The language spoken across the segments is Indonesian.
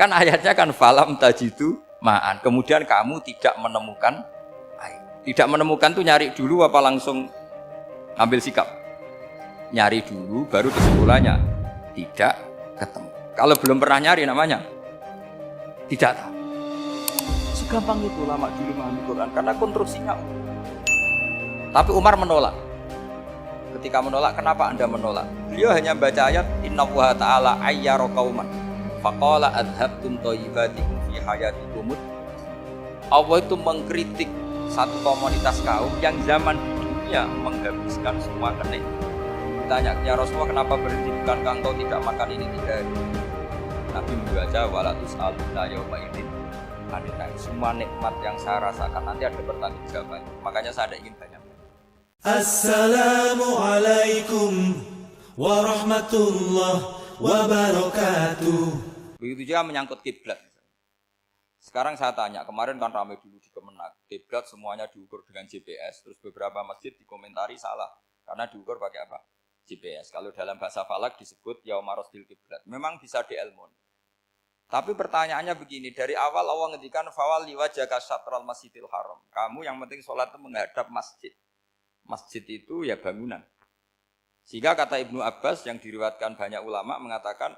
Kan ayatnya kan falam tajidu ma'an. Kemudian kamu tidak menemukan air. Tidak menemukan tuh nyari dulu apa langsung ambil sikap? Nyari dulu baru kesimpulannya tidak ketemu. Kalau belum pernah nyari namanya tidak tahu. Segampang itu lama dulu memahami Quran karena konstruksinya. Tapi Umar menolak. Ketika menolak, kenapa Anda menolak? Beliau hanya baca ayat Innallaha ta'ala ayyara qauman faqala adhabtum thayyibatikum fi hayatikum. Allah itu mengkritik satu komunitas kaum yang zaman di dunia menghabiskan semua kenikmatan. Ditanya, ya Rasulullah kenapa berhenti? Bukankah engkau tidak makan ini 3 hari? Nabi membaca wala tus'aluna yauma idzin. Semua nikmat yang saya rasakan nanti ada pertanggungjawaban. Makanya saya ingin banyak. Assalamualaikum warahmatullahi wabarakatuh. Begitu juga menyangkut kiblat. Sekarang saya tanya, kemarin kan ramai dulu di Kemenak, kiblat semuanya diukur dengan GPS, terus beberapa masjid dikomentari salah karena diukur pakai apa? GPS. Kalau dalam bahasa falak disebut yaumarosdil kiblat. Memang bisa diilmun. Tapi pertanyaannya begini, dari awal Allah ngendikan fawalli wajhaka syatral masjidil haram. Kamu yang penting sholat itu menghadap masjid. Masjid itu ya bangunan. Sehingga kata Ibnu Abbas yang diriwayatkan banyak ulama mengatakan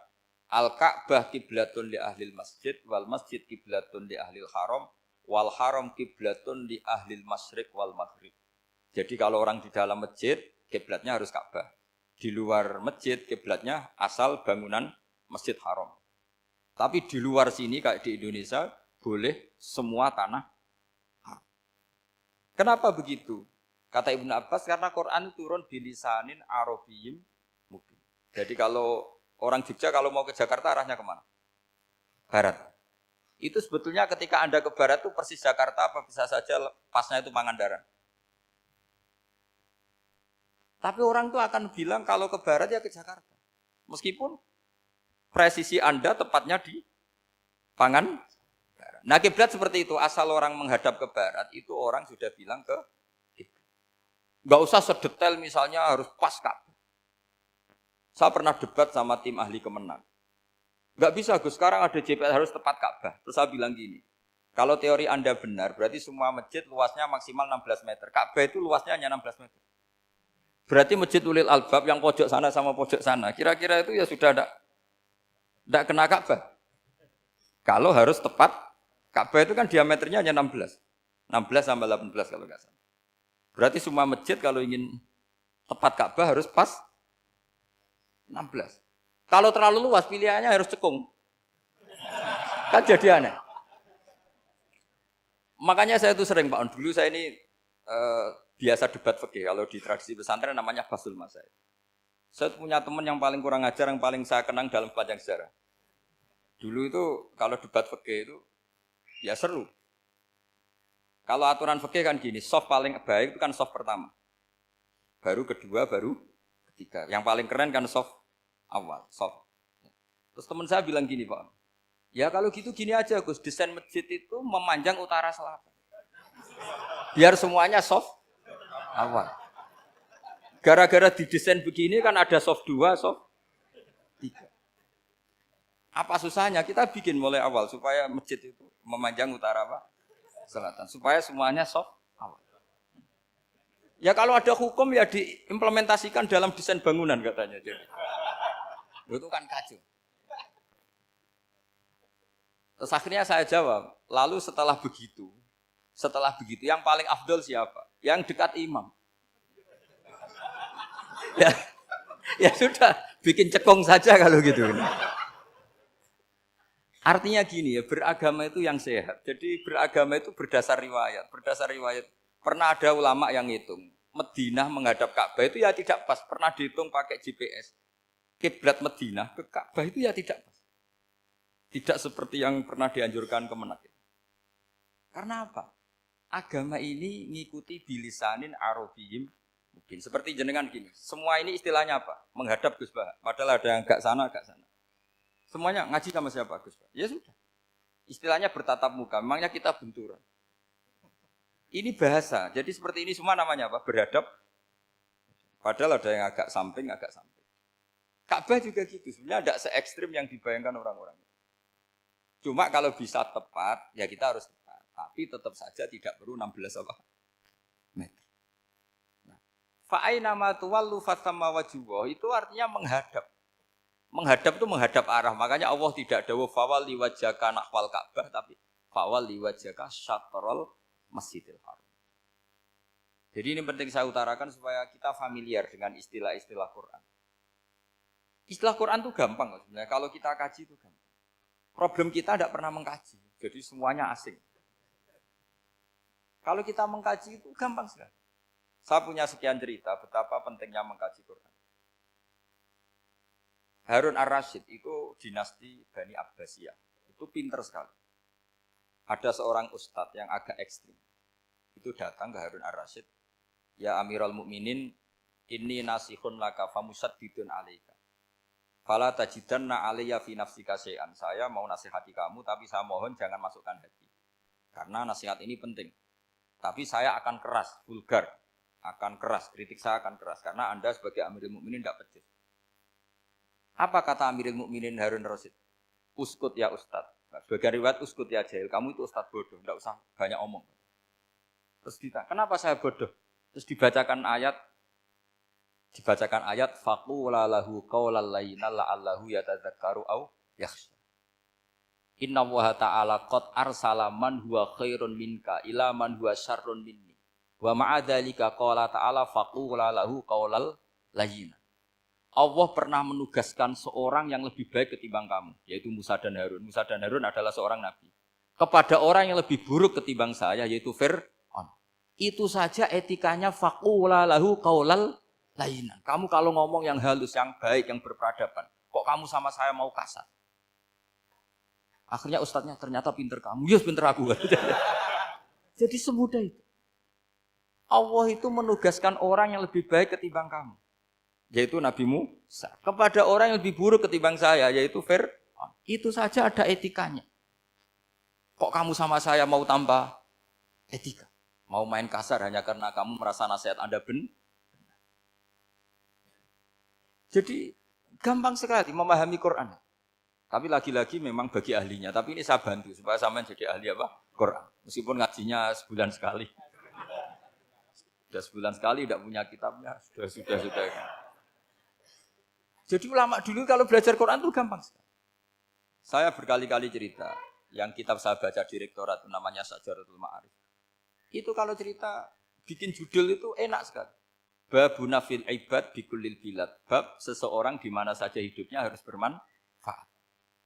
Al-Ka'bah kiblatun li ahlil masjid wal masjid kiblatun li ahlil haram wal haram kiblatun li ahlil masyriq wal maghrib. Jadi kalau orang di dalam masjid kiblatnya harus Ka'bah. Di luar masjid kiblatnya asal bangunan Masjid Haram. Tapi di luar sini kayak di Indonesia boleh semua tanah haram. Kenapa begitu? Kata Ibnu Abbas karena Quran turun bilisanin arabiyyin mubin. Jadi kalau orang Jogja kalau mau ke Jakarta arahnya kemana? Barat. Itu sebetulnya ketika Anda ke barat itu persis Jakarta apa bisa saja pasnya itu Pangandaran. Tapi orang itu akan bilang kalau ke barat ya ke Jakarta. Meskipun presisi Anda tepatnya di Pangandaran. Nah kiblat seperti itu, asal orang menghadap ke barat itu orang sudah bilang ke kiblat. Enggak usah sedetail misalnya harus pas Ka'bah. Saya pernah debat sama tim ahli Kemenang. Enggak bisa Gus, sekarang ada GPS harus tepat Ka'bah. Terus saya bilang gini, kalau teori Anda benar, berarti semua masjid luasnya maksimal 16 meter. Ka'bah itu luasnya hanya 16 meter. Berarti masjid Ulil Albab yang pojok sana sama pojok sana, kira-kira itu ya sudah tidak kena Ka'bah. Kalau harus tepat, Ka'bah itu kan diameternya hanya 16. 16 sampai 18 kalau nggak salah. Berarti semua masjid kalau ingin tepat Ka'bah harus pas 16. Kalau terlalu luas pilihannya harus cekung. Kan jadi aneh. Makanya saya itu sering Pak, dulu saya ini biasa debat fikih. Kalau di tradisi pesantren namanya Basul Masail. Saya punya teman yang paling kurang ajar, yang paling saya kenang dalam sepanjang sejarah. Dulu itu kalau debat fikih itu ya seru. Kalau aturan fikih kan gini, soft paling baik itu kan soft pertama. Baru kedua, baru ketiga. Yang paling keren kan soft awal, soft. Terus teman saya bilang gini Pak, ya kalau gitu gini aja Gus, desain masjid itu memanjang utara selatan. Biar semuanya soft awal. Gara-gara didesain begini kan ada soft 2, soft 3. Apa susahnya? Kita bikin mulai awal supaya masjid itu memanjang utara apa? Selatan. Supaya semuanya soft awal. Ya kalau ada hukum ya diimplementasikan dalam desain bangunan katanya. Jadi. Itu kan kacau. Terus akhirnya saya jawab, lalu setelah begitu yang paling afdol siapa? Yang dekat imam. Ya sudah, bikin cekung saja kalau gitu. Artinya gini ya, beragama itu yang sehat. Jadi beragama itu berdasar riwayat. Berdasar riwayat, pernah ada ulama yang ngitung. Madinah menghadap Ka'bah itu ya tidak pas. Pernah dihitung pakai GPS. Kiblat Madinah ke Ka'bah itu ya tidak pas. Tidak seperti yang pernah dianjurkan Kemenak. Karena apa? Agama ini ngikuti bilisanin arabiyyin mungkin. Seperti jenengan gini. Semua ini istilahnya apa? Menghadap Gus Bah. Padahal ada yang agak sana, agak sana. Semuanya ngaji sama siapa Gus Bah? Ya sudah. Istilahnya bertatap muka. Memangnya kita benturan. Ini bahasa. Jadi seperti ini semua namanya apa? Berhadap. Padahal ada yang agak samping, agak samping. Ka'bah juga gitu. Sebenarnya tidak se-ekstrim yang dibayangkan orang-orang. Cuma kalau bisa tepat, ya kita harus tepat. Tapi tetap saja tidak perlu 16 apa? Meter. Nah, fa'aina ma tuwallu fathamma wajhuhu itu artinya menghadap. Menghadap itu menghadap arah. Makanya Allah tidak dawuh fawalli wajhaka nahwal Ka'bah tapi fawalli wajhaka syatrul Masjidil Haram. Jadi ini penting saya utarakan supaya kita familiar dengan istilah-istilah Quran. Istilah Quran itu gampang sebenarnya. Kalau kita kaji itu gampang. Problem kita tidak pernah mengkaji. Jadi semuanya asing. Kalau kita mengkaji itu gampang sekali. Saya punya sekian cerita betapa pentingnya mengkaji Quran. Harun ar-Rasyid itu dinasti Bani Abbasiyah. Itu pinter sekali. Ada seorang ustadz yang agak ekstrim. Itu datang ke Harun ar-Rasyid. Ya Amirul Mukminin, inni nasihun laka famusaddidun alaika. Fala tajidanna alayya fi nafsika syai'an. Saya mau nasihati kamu tapi saya mohon jangan masukkan hati. Karena nasihat ini penting. Tapi saya akan keras, vulgar. Akan keras, kritik saya akan keras. Karena Anda sebagai Amirul Mukminin tidak becus. Apa kata Amirul Mukminin Harun ar-Rasyid? Uskut ya Ustadz. Sebagai riwayat uskut ya jahil. Kamu itu Ustadz bodoh, tidak usah banyak omong. Terus ditanya, kenapa saya bodoh? Terus dibacakan ayat faqula lahu qaulal layyina la'allahu yatadzakkaru aw yakhsha. Inna Allaha ta'ala qad arsala man huwa khairun minka ila man huwa syarrun minni. Wa ma'a dzalika qala ta'ala faqula lahu qaulal layyina. Allah pernah menugaskan seorang yang lebih baik ketimbang kamu, yaitu Musa dan Harun. Musa dan Harun adalah seorang nabi. Kepada orang yang lebih buruk ketimbang saya, yaitu Fir'aun. Itu saja etikanya faqula lahu qaulal layinan. Kamu kalau ngomong yang halus, yang baik, yang berperadaban, kok kamu sama saya mau kasar? Akhirnya ustadznya ternyata pinter kamu. Yes, pinter aku. Jadi semudah itu. Allah itu menugaskan orang yang lebih baik ketimbang kamu, yaitu Nabi Musa. Kepada orang yang lebih buruk ketimbang saya, yaitu Fir'aun. Itu saja ada etikanya. Kok kamu sama saya mau tambah etika? Mau main kasar hanya karena kamu merasa nasihat Anda benar. Jadi gampang sekali memahami Quran. Tapi lagi-lagi memang bagi ahlinya. Tapi ini saya bantu supaya sampean jadi ahli apa? Quran. Meskipun ngajinya sebulan sekali. Sudah sebulan sekali tidak punya kitabnya. Sudah. Jadi ulama dulu kalau belajar Quran itu gampang sekali. Saya berkali-kali cerita. Yang kitab saya baca di rektorat itu namanya Syajaratul Ma'arif. Itu kalau cerita bikin judul itu enak sekali. Babuna fil ibad bikullil bilad. Bab seseorang di mana saja hidupnya harus bermanfaat.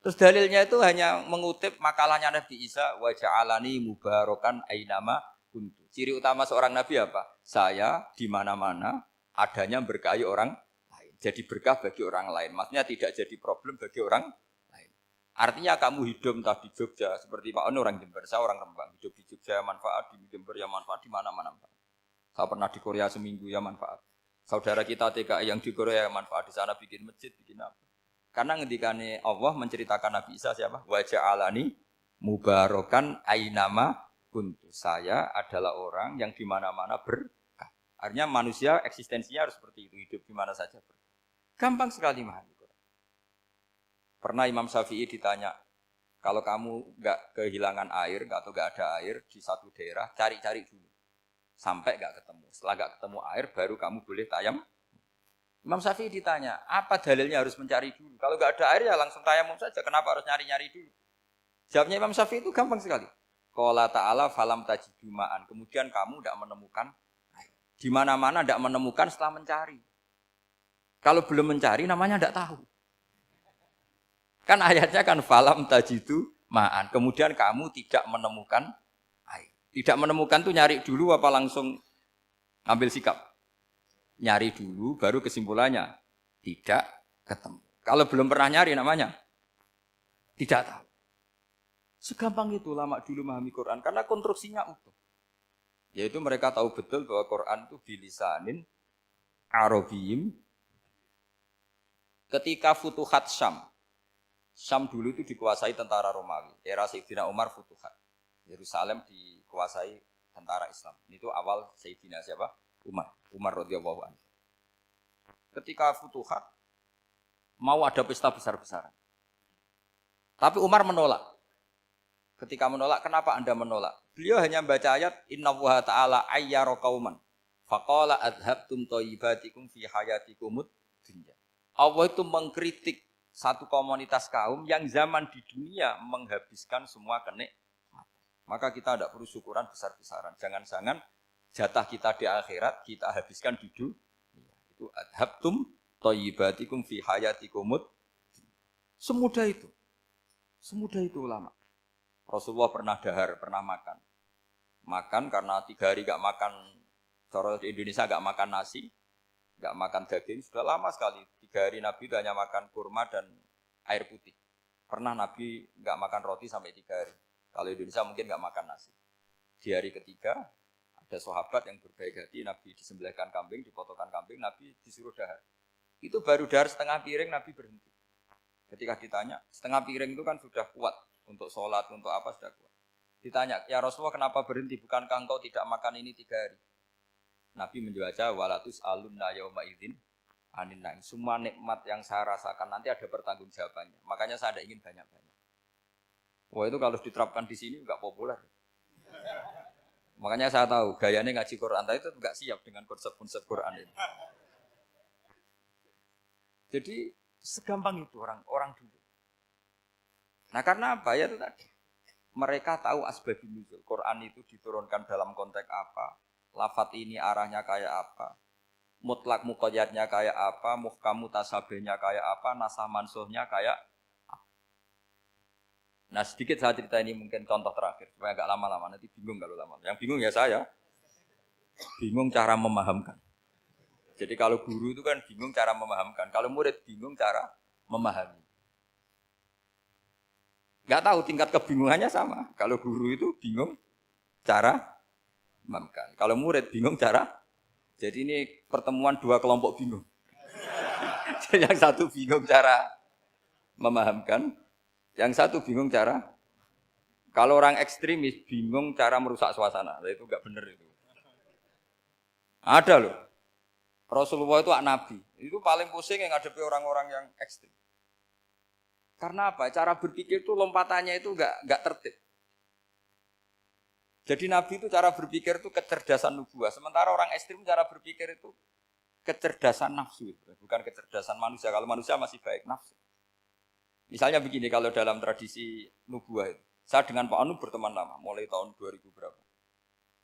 Terus dalilnya itu hanya mengutip makalahnya Nabi Isa wa ja'alani mubarakan ainama kuntu. Ciri utama seorang nabi apa? Saya di mana-mana adanya berkahi orang lain. Jadi berkah bagi orang lain. Maksudnya tidak jadi problem bagi orang lain. Artinya kamu hidup entah di Jogja seperti Pak Ono orang Jember, saya orang Rembang. Hidup di Jogja manfaat, di Jember ya manfaat, di mana-mana manfaat. Saya pernah di Korea seminggu ya manfaat. Saudara kita TKI yang di Korea ya manfaat, di sana bikin masjid, bikin apa. Karena ngendikane Allah menceritakan Nabi Isa siapa? Wa ja'alani mubarakan ainama kuntu. Saya adalah orang yang di mana-mana berkah. Artinya manusia eksistensinya harus seperti itu, hidup di mana saja berkah. Gampang sekali memahami. Pernah Imam Syafi'i ditanya, kalau kamu nggak kehilangan air atau nggak ada air di satu daerah, cari-cari dulu. Sampai nggak ketemu. Setelah nggak ketemu air, baru kamu boleh tayamum. Imam Syafi'i ditanya, apa dalilnya harus mencari dulu? Kalau nggak ada air ya langsung tayamum saja. Kenapa harus nyari-nyari dulu? Jawabnya Imam Syafi'i itu gampang sekali. Qala ta'ala falam tajidu ma'an. Kemudian kamu tidak menemukan air. Di mana-mana tidak menemukan setelah mencari. Kalau belum mencari namanya tidak tahu. Kan ayatnya kan falam tajidu ma'an. Kemudian kamu tidak menemukan air. Tidak menemukan tuh nyari dulu apa langsung ambil sikap? Nyari dulu baru kesimpulannya tidak ketemu. Kalau belum pernah nyari namanya tidak tahu. Segampang itu ulama dulu memahami Quran karena konstruksinya utuh. Yaitu mereka tahu betul bahwa Quran itu bilisanin Arabiyim. Ketika Futuhat Syam dulu itu dikuasai tentara Romawi. Era Sayyidina Umar Futuhat. Yerusalem dikuasai tentara Islam. Itu awal Sayyidina siapa? Umar radhiyallahu anhu. Ketika Futuhat mau ada pesta besar-besaran. Tapi Umar menolak. Ketika menolak, kenapa Anda menolak? Beliau hanya membaca ayat Innallaha ta'ala ayyara qauman faqala adhabtum thayyibatikum fi hayatikumud dunya. Allah itu mengkritik satu komunitas kaum yang zaman di dunia menghabiskan semua kenikmatan. Maka kita tidak perlu syukuran besar-besaran. Jangan-jangan jatah kita di akhirat kita habiskan di dunia. Itu adhabtum thayyibatikum fi hayatikumud dunya. Semudah itu. Semudah itu ulama. Rasulullah pernah dahar, pernah makan. Makan karena 3 hari gak makan, cara di Indonesia gak makan nasi, gak makan daging, sudah lama sekali. 3 hari Nabi itu hanya makan kurma dan air putih. Pernah Nabi gak makan roti sampai 3 hari. Kalau Indonesia mungkin gak makan nasi. Di hari ketiga, ada sahabat yang berbaik hati, Nabi disembelihkan kambing, dipotongkan kambing, Nabi disuruh dahar. Itu baru dahar setengah piring, Nabi berhenti. Ketika ditanya, setengah piring itu kan sudah kuat. Untuk sholat, untuk apa sudah kuat. Ditanya, ya Rasulullah kenapa berhenti? Bukankah engkau tidak makan ini 3 hari? Nabi menjawab, walatus alunna yauma idzin anin naim. Semua nikmat yang saya rasakan nanti ada pertanggungjawabannya. Makanya saya tidak ingin banyak-banyak. Wah itu kalau diterapkan di sini enggak populer. Makanya saya tahu gayanya ngaji Quran itu enggak siap dengan konsep-konsep Quran ini. Jadi segampang itu orang dulu. Nah karena apa ya itu tadi. Mereka tahu asbabun nuzul. Quran itu diturunkan dalam konteks apa. Lafat ini arahnya kayak apa. Mutlak muqayyadnya kayak apa. Muhkam mutasabihnya kayak apa. Nasah mansuhnya kayak apa. Nah sedikit saya cerita ini mungkin contoh terakhir. Supaya agak lama-lama. Nanti bingung kalau lama. Yang bingung ya saya. Bingung cara memahamkan. Jadi kalau guru itu kan bingung cara memahamkan. Kalau murid bingung cara memahami. Enggak tahu tingkat kebingungannya sama. Kalau guru itu bingung cara memahamkan. Kalau murid bingung cara. Jadi ini pertemuan 2 kelompok bingung. Jadi yang satu bingung cara memahamkan, yang satu bingung cara. Kalau orang ekstremis bingung cara merusak suasana. Itu enggak benar itu. Ada loh. Rasulullah itu nabi. Itu paling pusing yang ngadepi orang-orang yang ekstrim. Karena apa? Cara berpikir itu lompatannya itu enggak tertib. Jadi Nabi itu cara berpikir itu kecerdasan nubuah. Sementara orang ekstrim cara berpikir itu kecerdasan nafsu. Bukan kecerdasan manusia. Kalau manusia masih baik nafsu. Misalnya begini kalau dalam tradisi nubuah itu. Saya dengan Pak Anu berteman lama. Mulai tahun 2000 berapa.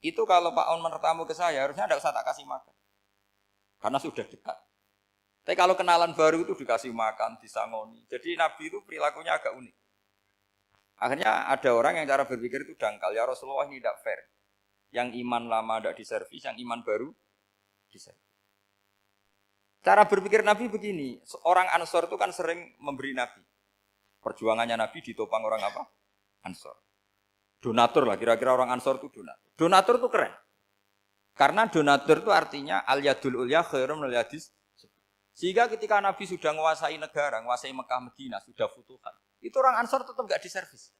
Itu kalau Pak Anu bertamu ke saya harusnya tidak usah tak kasih makan. Karena sudah dekat. Tapi kalau kenalan baru itu dikasih makan, disangoni. Jadi Nabi itu perilakunya agak unik. Akhirnya ada orang yang cara berpikir itu dangkal. Ya Rasulullah ini tidak fair. Yang iman lama tidak diservis, yang iman baru diservis. Cara berpikir Nabi begini. Orang Ansor itu kan sering memberi Nabi. Perjuangannya Nabi ditopang orang apa? Ansor. Donatur lah, kira-kira orang Ansor itu donatur. Donatur itu keren. Karena donatur itu artinya al-yadul ulya khairum minal yadis. Sehingga ketika Nabi sudah menguasai negara, menguasai Mekah Madinah, sudah futuhat, itu orang Ansor tetap enggak diservis.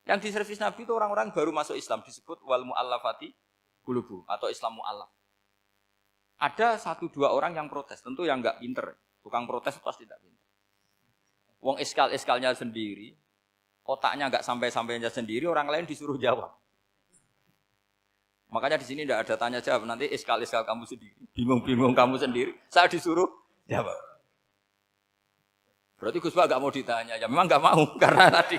Yang diservis Nabi itu orang-orang baru masuk Islam, disebut wal mu'allafati qulubuhum atau Islam mu'allaf. Ada 1-2 orang yang protes, tentu yang enggak pinter. Tukang protes pasti tidak pinter. Wong iskal-iskalnya sendiri, otaknya enggak sampai-sampainya sendiri, orang lain disuruh jawab. Makanya di sini tidak ada tanya jawab, nanti iskal-iskal kamu sendiri, bingung-bingung kamu sendiri, saya disuruh jawab. Berarti Gus Pak nggak mau ditanya, ya memang nggak mau karena tadi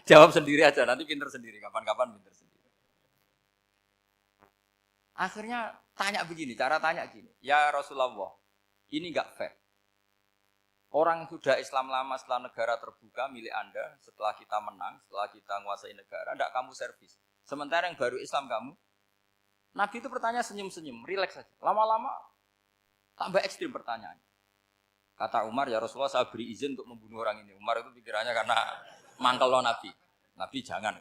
jawab sendiri aja, nanti pinter sendiri, kapan-kapan pinter sendiri. Akhirnya tanya begini, cara tanya gini, ya Rasulullah, ini nggak fair. Orang sudah Islam lama setelah negara terbuka milik Anda, setelah kita menang, setelah kita menguasai negara, tidak kamu servis. Sementara yang baru Islam kamu. Nabi itu bertanya senyum-senyum, rileks saja. Lama-lama tambah ekstrim pertanyaannya. Kata Umar, ya Rasulullah saya beri izin untuk membunuh orang ini. Umar itu pikirannya karena mangkel lo Nabi. Nabi jangan.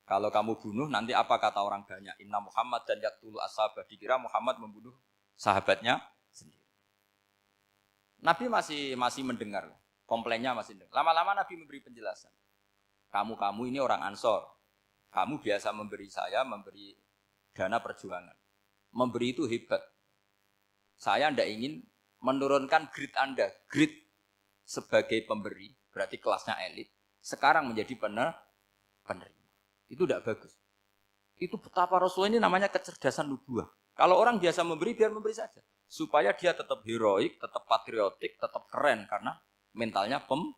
Kalau kamu bunuh nanti apa kata orang banyak? Inna Muhammad dan yaqtulu ashabah. Dikira Muhammad membunuh sahabatnya sendiri. Nabi masih mendengar. Komplainnya masih mendengar. Lama-lama Nabi memberi penjelasan. Kamu ini orang Ansor. Kamu biasa memberi saya, memberi dana perjuangan. Memberi itu hebat. Saya tidak ingin menurunkan grade Anda. Grade sebagai pemberi, berarti kelasnya elit. Sekarang menjadi penerima. Itu tidak bagus. Itu betapa Rasulullah ini namanya kecerdasan nubuah. Kalau orang biasa memberi, biar memberi saja. Supaya dia tetap heroik, tetap patriotik, tetap keren. Karena mentalnya pemberi.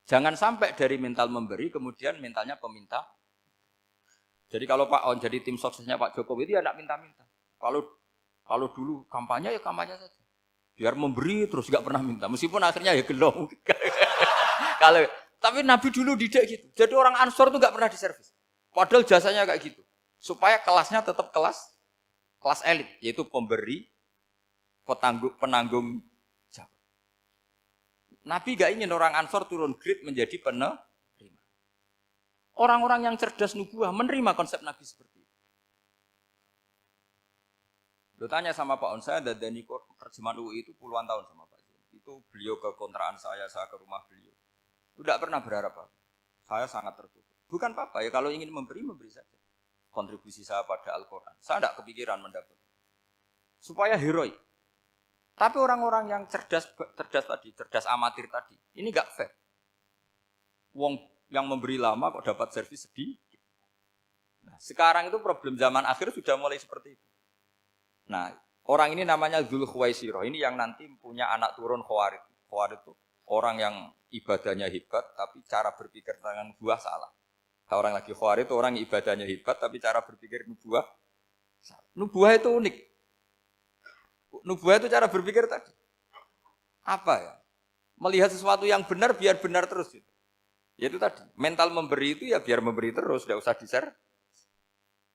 Jangan sampai dari mental memberi, kemudian mentalnya peminta. Jadi kalau Pak On jadi tim suksesnya Pak Jokowi itu ya tidak minta-minta. Kalau dulu kampanye ya kampanye saja. Biar memberi terus nggak pernah minta. Meskipun akhirnya ya gelong. Tapi Nabi dulu tidak gitu. Jadi orang Ansor itu nggak pernah diservis. Padahal jasanya kayak gitu. Supaya kelasnya tetap kelas elit, yaitu pemberi, penanggung jawab. Nabi gak ingin orang Ansor turun grade menjadi penerima. Orang-orang yang cerdas nubuah menerima konsep Nabi seperti itu. Lo tanya sama Pak On, saya dadani terjemahan UI itu puluhan tahun sama Pak. Itu beliau ke kontrakan saya ke rumah beliau. Tidak pernah berharap apa. Saya sangat tertutup. Bukan apa-apa ya, kalau ingin memberi saja. Kontribusi saya pada Al-Quran. Saya tidak kepikiran mendapat. Supaya heroik. Tapi orang-orang yang cerdas amatir tadi, ini gak fair. Wong yang memberi lama kok dapat servis sedikit. Nah, sekarang itu problem zaman akhir sudah mulai seperti itu. Nah, orang ini namanya Dzul Khuwaisirah. Ini yang nanti punya anak turun Khawarij. Khawarij itu orang yang ibadahnya hebat, tapi cara berpikir tentang nubuah salah. Orang lagi Khawarij itu orang ibadahnya hebat, tapi cara berpikir nubuah salah. Nubuah itu unik. Nubuah itu cara berpikir tadi. Apa ya? Melihat sesuatu yang benar biar benar terus. Yaitu tadi, mental memberi itu ya biar memberi terus, tidak usah di-share.